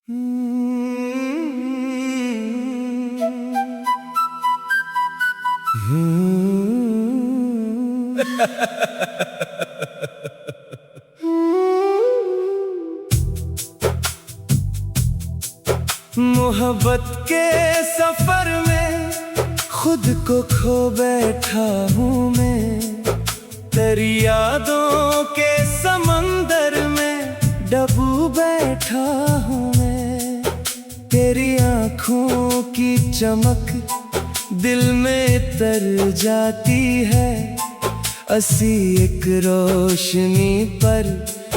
मोहब्बत के सफर में खुद को खो बैठा हूँ मैं, तेरी यादों के समंदर में डूब बैठा हूँ मैं। तेरी आँखों की चमक दिल में तर जाती है, असी एक रोशनी पर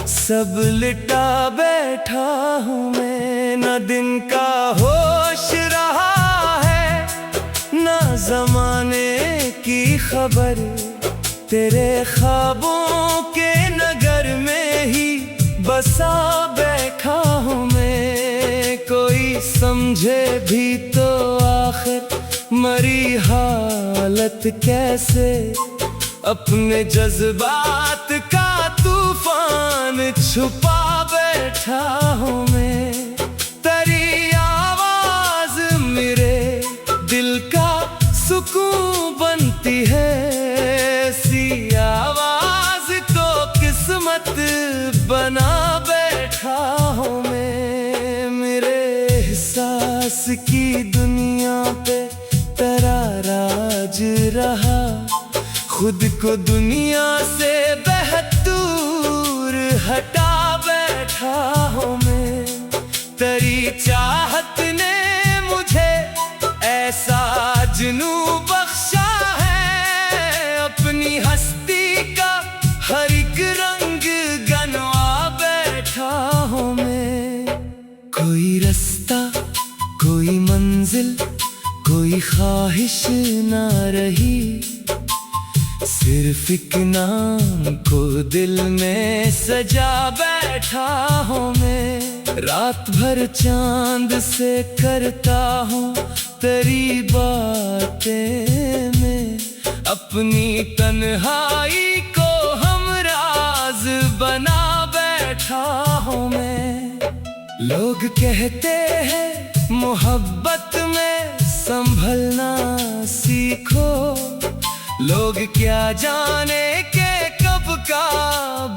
सब लिटा बैठा हूँ मैं। न दिन का होश रहा है न जमाने की खबर, तेरे ख्वाबों के नगर में ही बसा बैठा हूँ मैं। कोई समझे भी तो आखिर मरी हालत कैसे, अपने जज्बात का तूफान छुपा बैठा हूँ मैं। तेरी आवाज मेरे दिल का सुकून बनती है, ऐसी आवाज तो किस्मत बना बैठा हूँ मैं। मेरे एहसास की दुनिया पे तेरा राज रहा, खुद को दुनिया से बेहद हटा बैठा हूँ मैं। तेरी चाहत ने मुझे ऐसा जुनू बख्शा है, अपनी हस्ती का हर एक रंग गनवा बैठा हूँ मैं। कोई रास्ता कोई मंजिल कोई ख्वाहिश ना रही, सिर्फ एक नाम को दिल में सजा बैठा हूँ मैं। रात भर चांद से करता हूँ तेरी बातें में, अपनी तन्हाई को हमराज बना बैठा हूँ मैं। लोग कहते हैं मोहब्बत में संभलना सीखो, लोग क्या जाने के कब का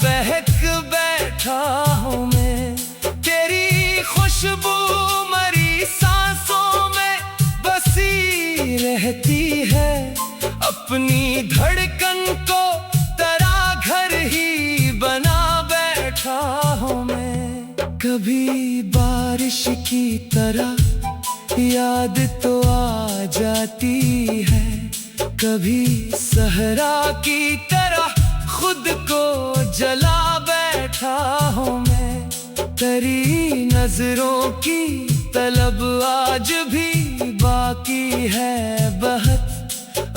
बहक बैठा हूँ मैं। तेरी खुशबू मरी सांसों में बसी रहती है, अपनी धड़कन को तेरा घर ही बना बैठा हूँ मैं। कभी बारिश की तरह याद तो आ जाती है, कभी सहरा की तरह खुद को जला बैठा हूँ मैं। तेरी नजरों की तलब आज भी बाकी है बहुत,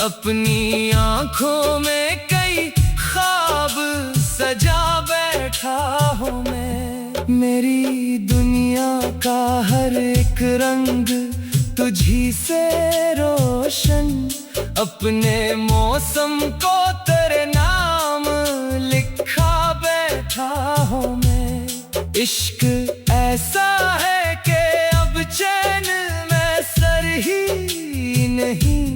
अपनी आँखों में कई ख्वाब सजा बैठा हूँ मैं। मेरी दुनिया का हर एक रंग तुझी से रोशन, अपने मौसम को तेरे नाम लिखा बैठा हूँ मैं। इश्क ऐसा है कि अब चैन में सर ही नहीं,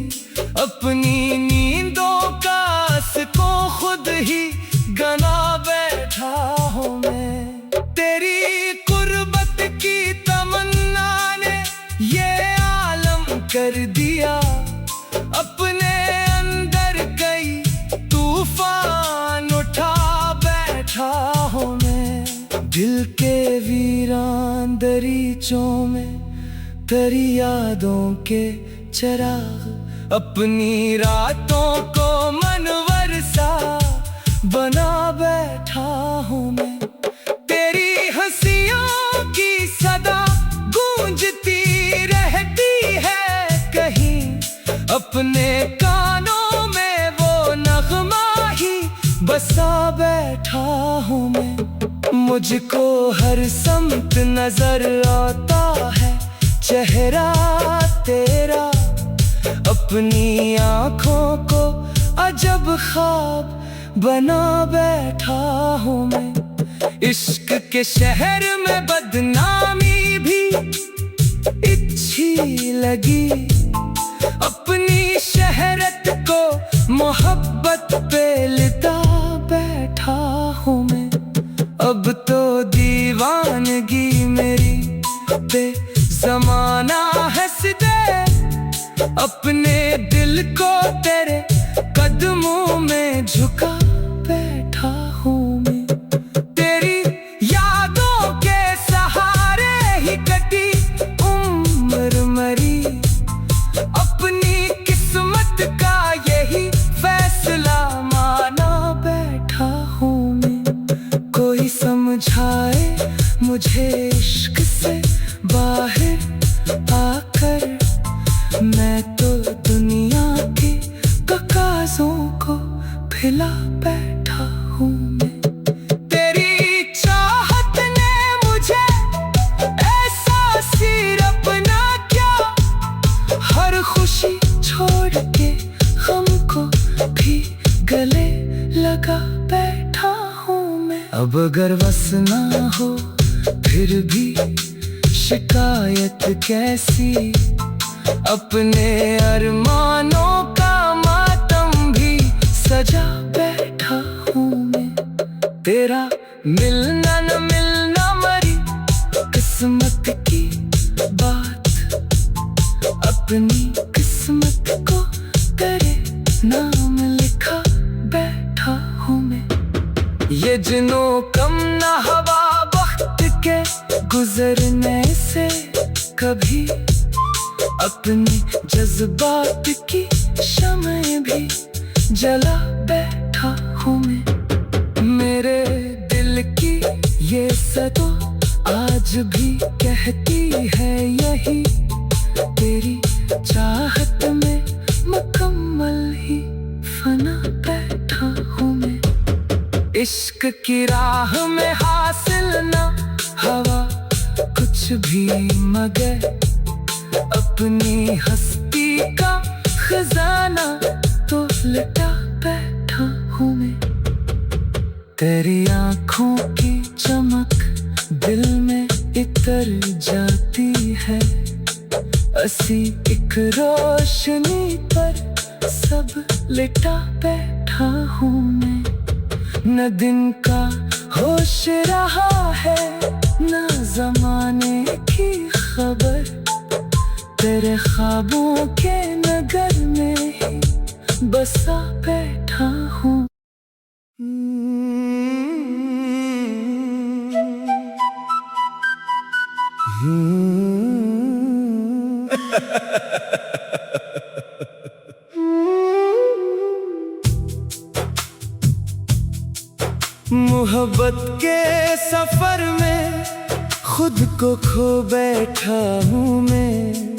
अपनी नींदों का को खुद ही गना बैठा हूँ मैं। तेरी कुर्बत की तमन्ना ने ये आलम कर दिया, अपने अंदर कई तूफान उठा बैठा हूँ मैं। दिल के वीरान दरीचों में तेरी यादों के चिराग, अपनी रातों को मनवर सा बना बैठा हूँ मैं। तेरी हंसियों की सदा गूंजती रहती है कहीं, अपने कानों में वो नगमा ही बसा बैठा हूँ मैं। मुझको हर समत नजर आता है चेहरा तेरा, अपनी आँखों को अजब ख्वाब बना बैठा हूँ मैं। इश्क के शहर में बदनामी भी लगी। अपनी शहरत को मोहब्बत पे लिटा बैठा हूँ मैं। अब तो दीवानगी मेरी पे ज़माना हंस दे। अपने दिल को तेरे कदमों में झुका बैठा हूँ मैं। तेरी यादों के सहारे ही कटी उम्र मरी। अपनी किस्मत का यही फैसला माना बैठा हूँ मैं। कोई समझाए मुझे इश्क से बाहर आकर। मैं तो दुनिया के तकाज़ों को भुला बैठा हूँ मैं। तेरी चाहत ने मुझे ऐसा सिर अपना क्या। हर खुशी छोड़ के हमको भी गले लगा बैठा हूँ मैं। अब अगर बस ना हो फिर भी शिकायत कैसी। अपने अरमानों का मातम भी सजा बैठा हूँ मैं। तेरा मिलना न मिलना मरी किस्मत की बात। अपनी किस्मत को तेरे नाम लिखा बैठा हूँ मैं। ये जिन्हों कम न हवा वक्त के गुजरने से कभी। अपने जज्बात की शम्में भी जला बैठा हूँ मैं। मेरे दिल की ये सदा आज भी कहती है यही। तेरी चाहत में मुकम्मल ही फना बैठा हूँ मैं। इश्क की राह में हासिल ना हवा कुछ भी मगर। अपनी हस्ती का खजाना तो लटा बैठा हूँ मैं। तेरी आँखों की चमक दिल में इतर जाती है। असी एक रोशनी पर सब लिटा बैठा हूँ मैं। न दिन का होश रहा है न ज़माने की खबर। तेरे ख्वाबों के नगर में ही बसा बैठा हूँ। मोहब्बत के सफर में खुद को खो बैठा हूँ मैं।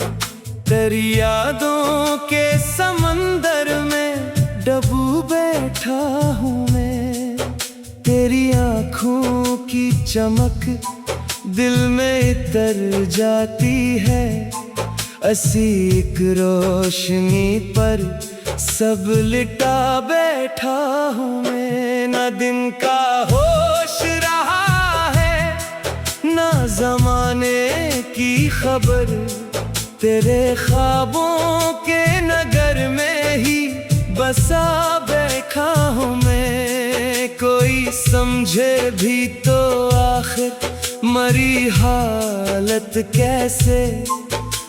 तेरी यादों के समंदर में डूब बैठा हूँ मैं। तेरी आँखों की चमक दिल में इतर जाती है। असी एक रोशनी पर सब लिटा बैठा हूँ मैं। न दिन का होश रहा है न ज़माने की खबर। तेरे ख्वाबों के नगर में ही बसा बैठा हूँ मैं। कोई समझे भी तो आखिर मरी हालत कैसे।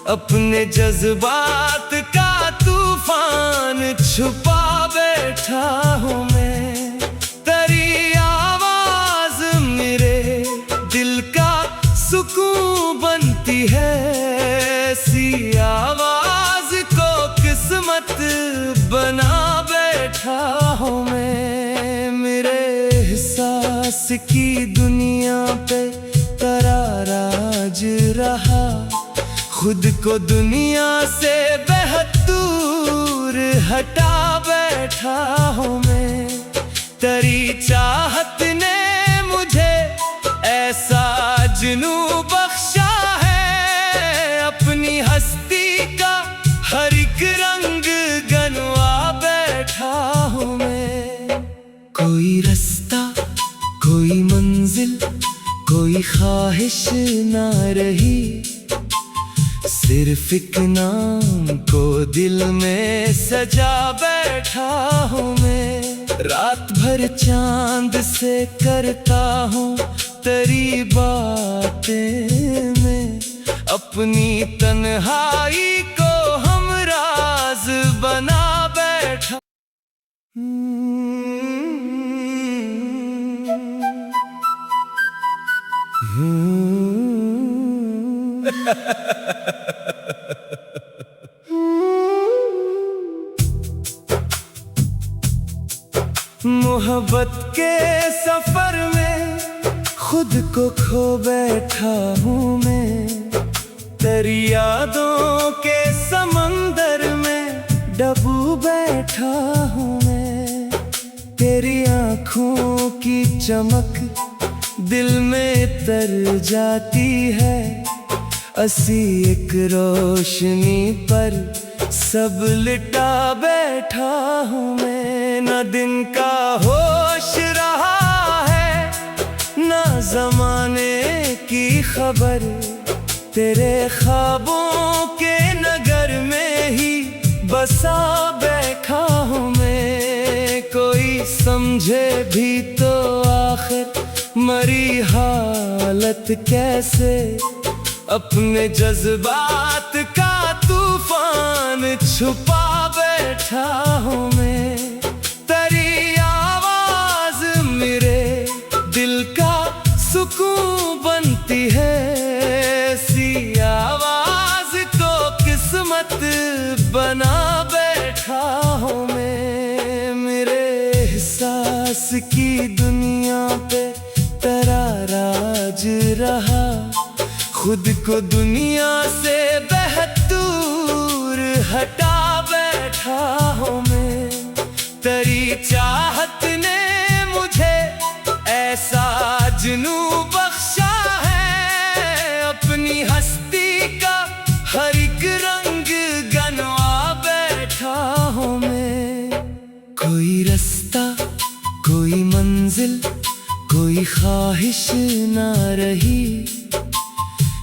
अपने जज्बात का तूफान छुपा बैठा हूँ मैं। तेरी आवाज मेरे दिल का सुकून बनती है। ऐसी आवाज को किस्मत बना बैठा हूँ मैं। मेरे एहसास की दुनिया पे तराराज रहा। खुद को दुनिया से बेहद दूर हटा बैठा हूँ मैं। तेरी चाहत ने मुझे ऐसा जुनू बख्शा है। अपनी हस्ती का हर एक रंग गनवा बैठा हूँ मैं। कोई रास्ता कोई मंजिल कोई ख्वाहिश ना रही। सिर्फ एक नाम को दिल में सजा बैठा हूँ मैं। रात भर चांद से करता हूँ तेरी बातें में, अपनी तन्हाई को हम राज बना बैठा। मोहब्बत के सफर में खुद को खो बैठा हूँ मैं। तेरी यादों के समंदर में डूब बैठा हूँ मैं। तेरी आँखों की चमक दिल में तर जाती है, असी एक रोशनी पर सब लिटा बैठा हूँ मैं। न दिन का होश रहा है न जमाने की खबर, तेरे ख्वाबों के नगर में ही बसा बैठा हूँ मैं। कोई समझे भी तो आखिर मरी हालत कैसे, अपने जज्बात का तूफान छुपा बैठा हूँ मैं। तेरी आवाज मेरे दिल का सुकून बनती है, ऐसी आवाज को किस्मत बना बैठा हूँ मैं। मेरे एहसास की दुनिया पे तेरा राज रहा, खुद को दुनिया से दूर हटा बैठा हूँ मैं। तेरी चाहत ने मुझे ऐसा जुनू बख्शा है, अपनी हस्ती का हर एक रंग गनवा बैठा हूँ मैं। कोई रास्ता कोई मंजिल कोई ख्वाहिश ना रही,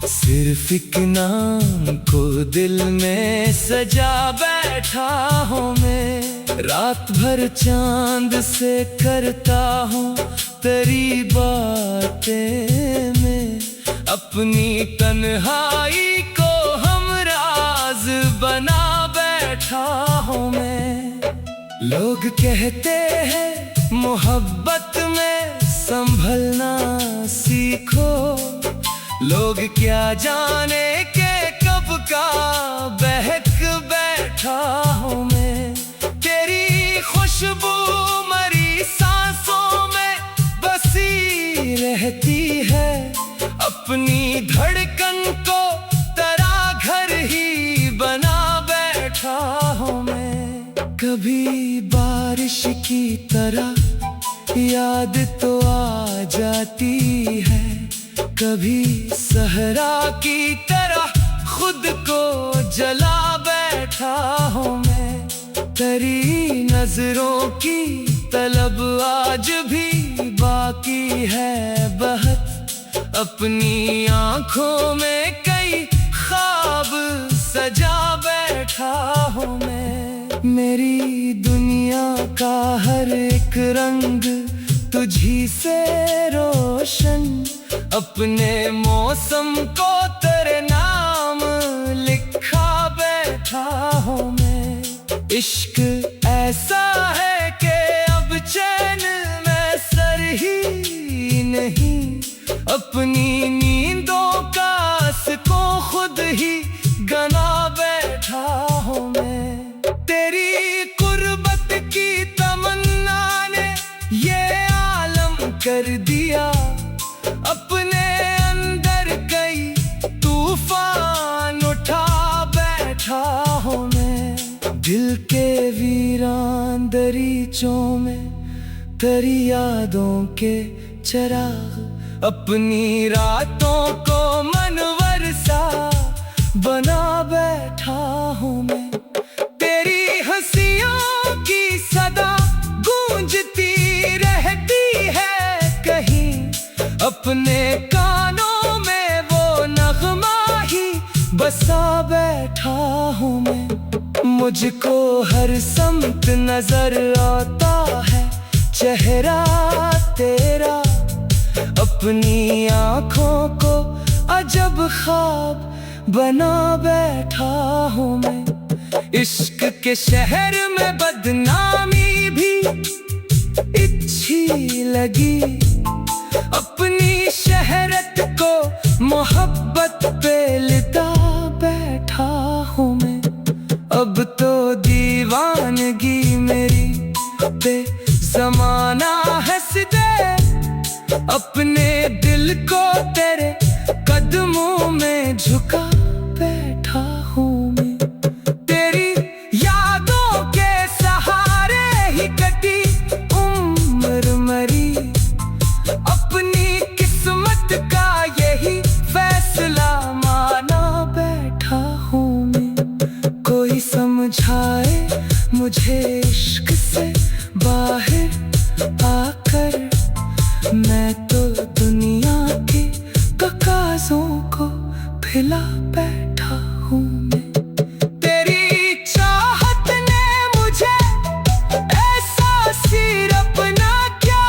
सिर्फ एक नाम को दिल में सजा बैठा हूँ मैं। रात भर चांद से करता हूँ तेरी बातें में, अपनी तन्हाई को हम राज बना बैठा हूँ मैं। लोग कहते हैं मोहब्बत में संभलना सीखो, लोग क्या जाने के कब का बहक बैठा हूँ मैं। तेरी खुशबू मरी सांसों में बसी रहती है, अपनी धड़कन को तेरा घर ही बना बैठा हूँ मैं। कभी बारिश की तरह याद तो आ जाती है, कभी सहरा की तरह खुद को जला बैठा हूँ मैं। तेरी नजरों की तलब आज भी बाकी है बहुत, अपनी आँखों में कई ख्वाब सजा बैठा हूँ मैं। मेरी दुनिया का हर एक रंग तुझी से रोशन, अपने मौसम को तेरे नाम लिखा बैठा हूँ मैं। इश्क ऐसा है कि अब चैन में सर ही नहीं, अपनी नींदों का को खुद ही गना बैठा हूँ मैं। तेरी कुर्बत की तमन्ना ने ये आलम कर दिया, अपने अंदर कई तूफान उठा बैठा हूँ मैं। दिल के वीरान दरीचों में तेरी यादों के चिराग, अपनी रातों को मनवर सा बना बैठा हूँ मैं। तेरी हंसियों की सदा गूंजती रहती है कहीं, अपने कानों में वो नगमा ही बसा बैठा हूँ मैं। मुझको हर समत नजर आता है चेहरा तेरा, अपनी आँखों को अजब ख्वाब बना बैठा हूँ मैं। इश्क के शहर में बदनामी भी अच्छी लगी, अपनी शहरत को मोहब्बत पे लिटा बैठा हूँ मैं। अब तो दीवानगी मेरी पे जमाना हंस दे, अपने दिल को तेरे कदमों में झुका बैठा हूँ मैं। तेरी यादों के सहारे ही कटी उम्र मरी, अपनी किस्मत का यही फैसला माना बैठा हूँ मैं। कोई समझाए मुझे इश्क से बाहर आकर, मैं तो दुनिया के तकाज़ों को भुला बैठा हूँ मैं। तेरी चाहत ने मुझे ऐसा सिर अपना क्या,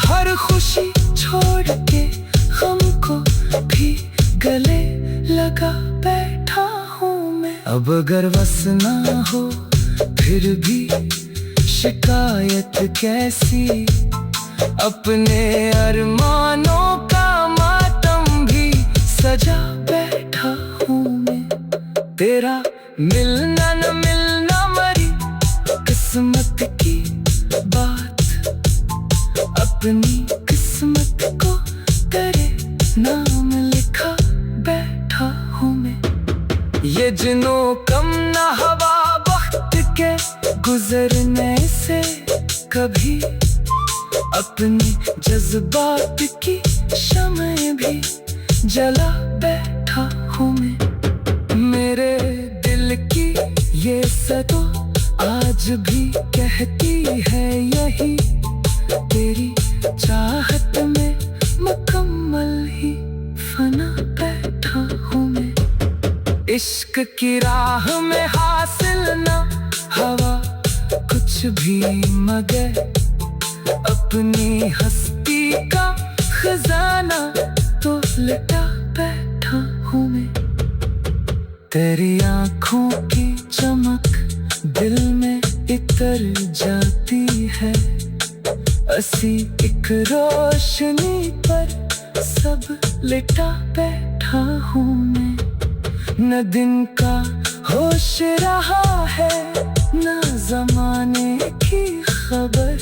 हर खुशी छोड़ के हमको भी गले लगा बैठा हूँ मैं। अब अगर बस ना हो फिर भी शिकायत कैसी, अपने अरमानों का मातम भी सजा बैठा हूँ मैं। तेरा मिलना न मिलना मरी किस्मत की बात, अपनी किस्मत को तेरे नाम लिखा बैठा हूँ मैं। ये जिन्हों कम न हवा वक्त के गुजरने से कभी, अपने जज्बात की शम्में भी जला बैठा हूँ मैं। मेरे दिल की ये सदो आज भी कहती है यही, तेरी चाहत में मुकम्मल ही फना बैठा हूँ मैं। इश्क की राह में हासिल ना हवा कुछ भी मगर, अपनी हस्ती का खजाना तो लटा बैठा हूँ मैं। तेरी आँखों की चमक दिल में इतर जाती है, असी एक रोशनी पर सब लिटा बैठा हूँ मैं। न दिन का होश रहा है न जमाने की खबर,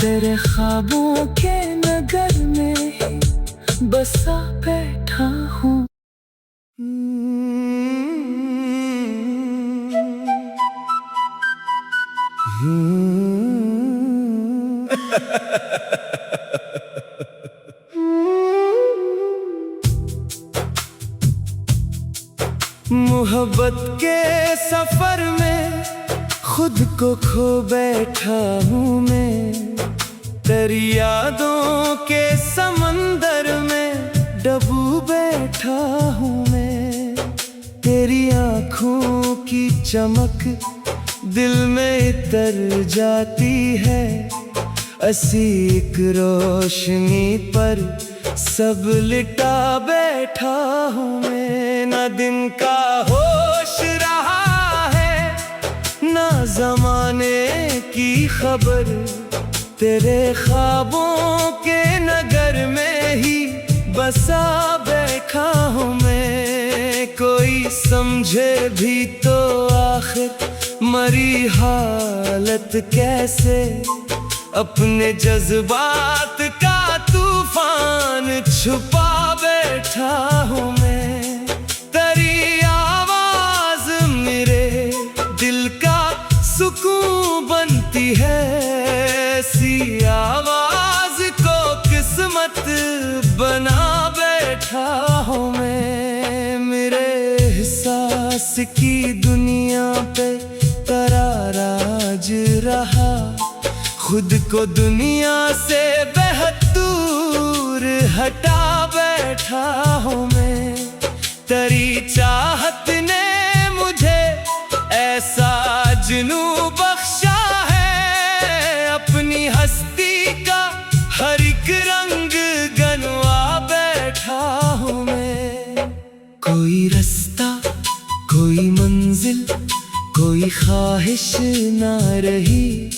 तेरे ख्वाबों के नगर में ही बसा बैठा हूँ। मोहब्बत के सफर में खुद को खो बैठा हूँ मैं, तेरी यादों के समंदर में डूब बैठा हूँ मैं। तेरी आँखों की चमक दिल में इतर जाती है, असी एक रोशनी पर सब लिटा बैठा हूँ मैं। न दिन का होश रहा है न जमाने की खबर, तेरे ख्वाबों के नगर में ही बसा बैठा हूँ मैं। कोई समझे भी तो आखिर मरी हालत कैसे, अपने जज्बात का तूफान छुपा बैठा हूँ मैं। तेरी आवाज मेरे दिल का सुकून बनती है, ऐसी आवाज को किस्मत बना बैठा हूँ मैं। मेरे एहसास की दुनिया पे तराराज रहा, खुद को दुनिया से बेहद दूर हटा बैठा हूँ मैं। तेरी चाहत ने मुझे ऐसा जुनू बख्शा है, अपनी हस्ती का हर एक रंग गनवा बैठा हूँ मैं। कोई रास्ता, कोई मंजिल, कोई ख्वाहिश ना रही,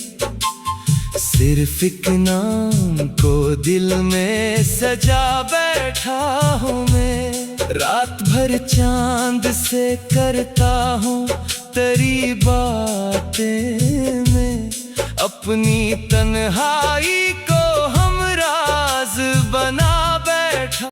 सिर्फ एक नाम को दिल में सजा बैठा हूँ मैं। रात भर चांद से करता हूँ तेरी बातें में, अपनी तन्हाई को हमराज बना बैठा।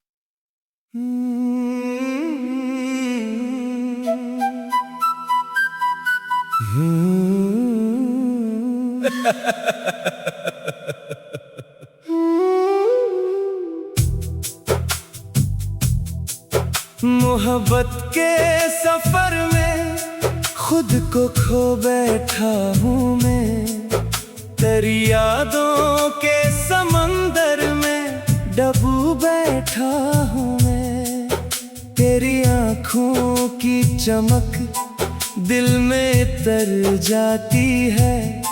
मोहब्बत के सफर में खुद को खो बैठा हूँ मैं, तेरी यादों के समंदर में डूब बैठा हूँ मैं। तेरी आँखों की चमक दिल में तर जाती है,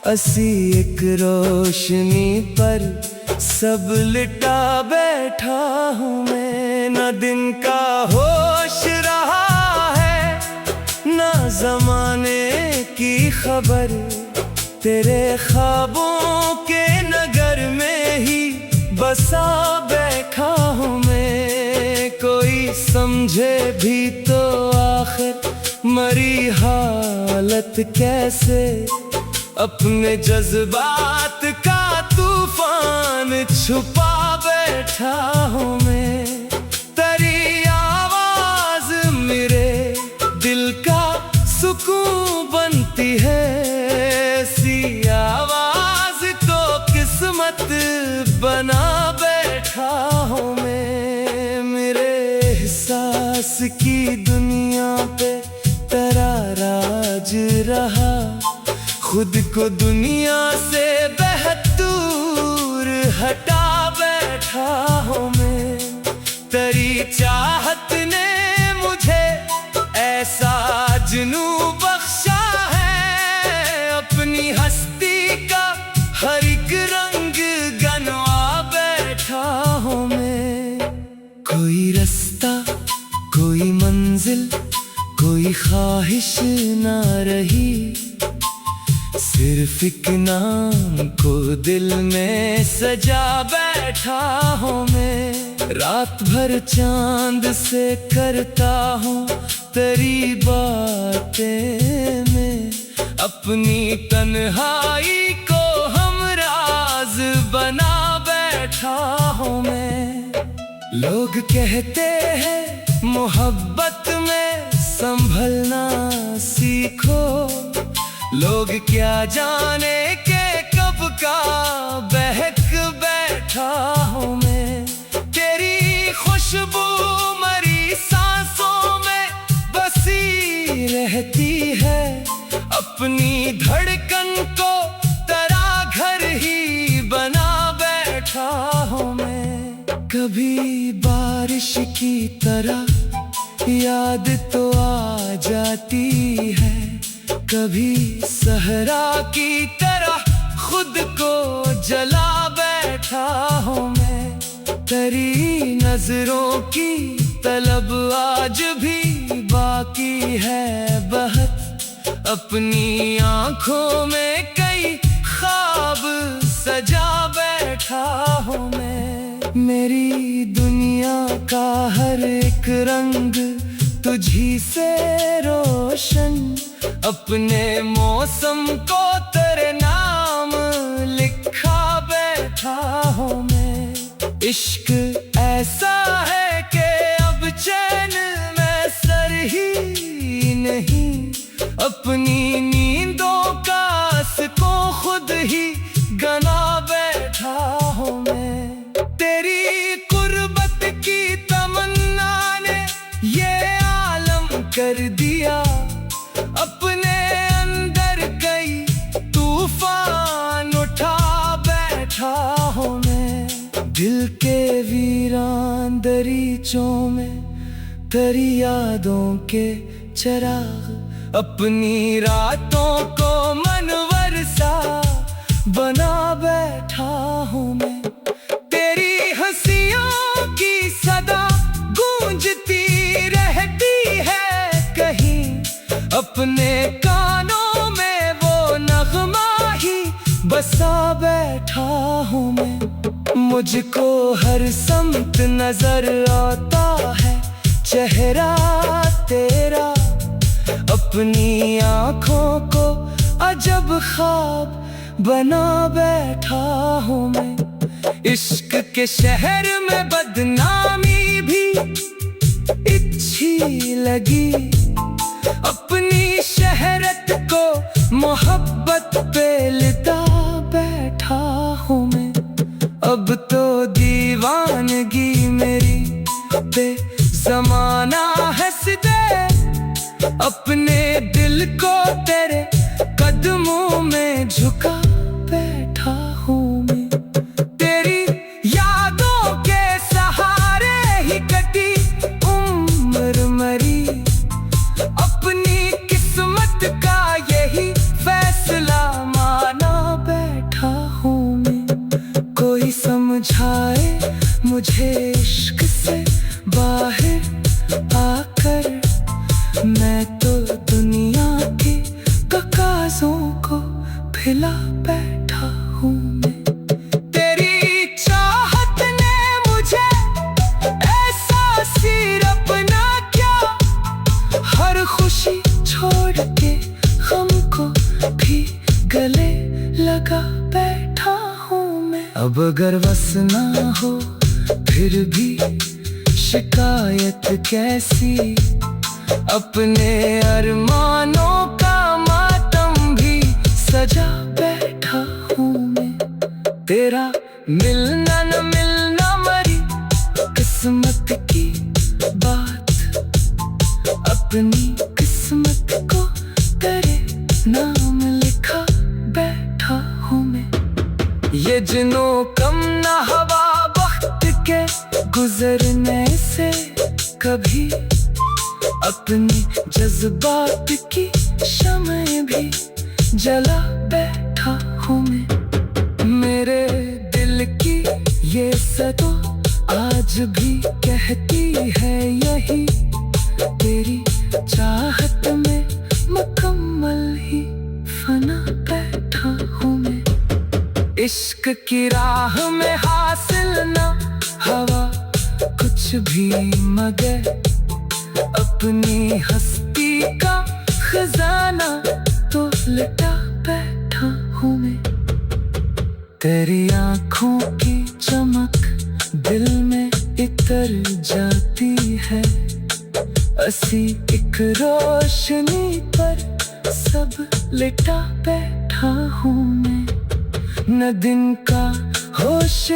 असी एक रोशनी पर सब लिटा बैठा हूँ मैं। न दिन का होश रहा है, न जमाने की खबर, तेरे ख्वाबों के नगर में ही बसा बैठा हूँ मैं। कोई समझे भी तो आखिर मरी हालत कैसे, अपने जज्बात का तूफान छुपा बैठा हूँ मैं। तेरी आवाज मेरे दिल का सुकून बनती है, ऐसी आवाज तो किस्मत बना बैठा हूँ मैं। मेरे एहसास की दुनिया पे तेरा राज रहा, खुद को दुनिया से बेहद दूर हटा बैठा हूँ मैं। तेरी चाहत ने मुझे ऐसा जुनू बख्शा है, अपनी हस्ती का हर एक रंग गनवा बैठा हूँ मैं। कोई रास्ता, कोई मंजिल, कोई ख्वाहिश ना रही, सिर्फ एक नाम को दिल में सजा बैठा हूँ मैं। रात भर चांद से करता हूँ तेरी बातें में, अपनी तन्हाई को हमराज बना बैठा हूँ मैं। लोग कहते हैं मोहब्बत में संभलना सीखो, लोग क्या जाने के कब का बहक बैठा हूँ मैं। तेरी खुशबू मरी सांसों में बसी रहती है, अपनी धड़कन को तेरा घर ही बना बैठा हूँ मैं। कभी बारिश की तरह याद तो आ जाती है, कभी सहरा की तरह खुद को जला बैठा हूँ मैं। तेरी नजरों की तलब आज भी बाकी है बहुत, अपनी आँखों में कई ख्वाब सजा बैठा हूँ मैं। मेरी दुनिया का हर एक रंग तुझी से रोशन, अपने मौसम को तेरे नाम लिखा बैठा हूँ मैं। इश्क ऐसा है कि अब चैन में सर ही नहीं, अपनी नींदों का सुकून खुद ही गना बैठा हूँ मैं। तेरी कुर्बत की तमन्ना ने ये आलम कर दिया, अपने अंदर कई तूफान उठा बैठा हूँ मैं। दिल के वीरान दरीचों में तेरी यादों के चिराग, अपनी रातों को मनवर सा बना बैठा हूँ मैं। तेरी हंसियों की सदा गूंजती रहती है कहीं, अपने कानों में वो नगमा ही बसा बैठा हूँ मैं। मुझको हर समत नजर आता है चेहरा तेरा, अपनी आँखों को अजब ख्वाब बना बैठा हूँ मैं। इश्क के शहर में बदनामी भी अच्छी लगी, अपनी शहरत को मोहब्बत पे लिटा बैठा हूँ मैं। अब तो दीवानगी मेरी पे जमाना हंस दे, अपने दिल को तेरे कदमों में झुका बैठा हूँ मैं। तेरी यादों के सहारे ही कटी उम्र मरी, अपनी किस्मत का यही फैसला माना बैठा हूँ मैं। कोई समझाए मुझे इश्क से बाहर आकर, मैं तो दुनिया के तकाज़ों को भुला बैठा हूँ मैं। तेरी चाहत ने मुझे ऐसा सिर अपना क्या, हर खुशी छोड़ के गम को भी गले लगा बैठा हूँ मैं। अब अगर बस ना हो फिर भी शिकायत कैसी, अपने अरमानों का मातम भी सजा बैठा हूँ मैं। तेरा मिलना न मिलना मरी किस्मत की बात, अपनी किस्मत को तेरे नाम लिखा बैठा हूँ मैं। ये जिनो कम न हवा वक्त के गुजरने से कभी, अपनी जज्बात की शम्में भी जला बैठा हूँ मैं। मेरे दिल की ये सदा आज भी कहती है यही, तेरी चाहत में मुकम्मल ही फना बैठा हूँ मैं। इश्क की राह में हासिल ना हवा कुछ भी मगर, अपनी हस्ती का खजाना तो लटा बैठा हूँ मैं। तेरी आँखों की चमक दिल में इतर जाती है, असी एक रोशनी पर सब लिटा बैठा हूँ मैं। न दिन का होश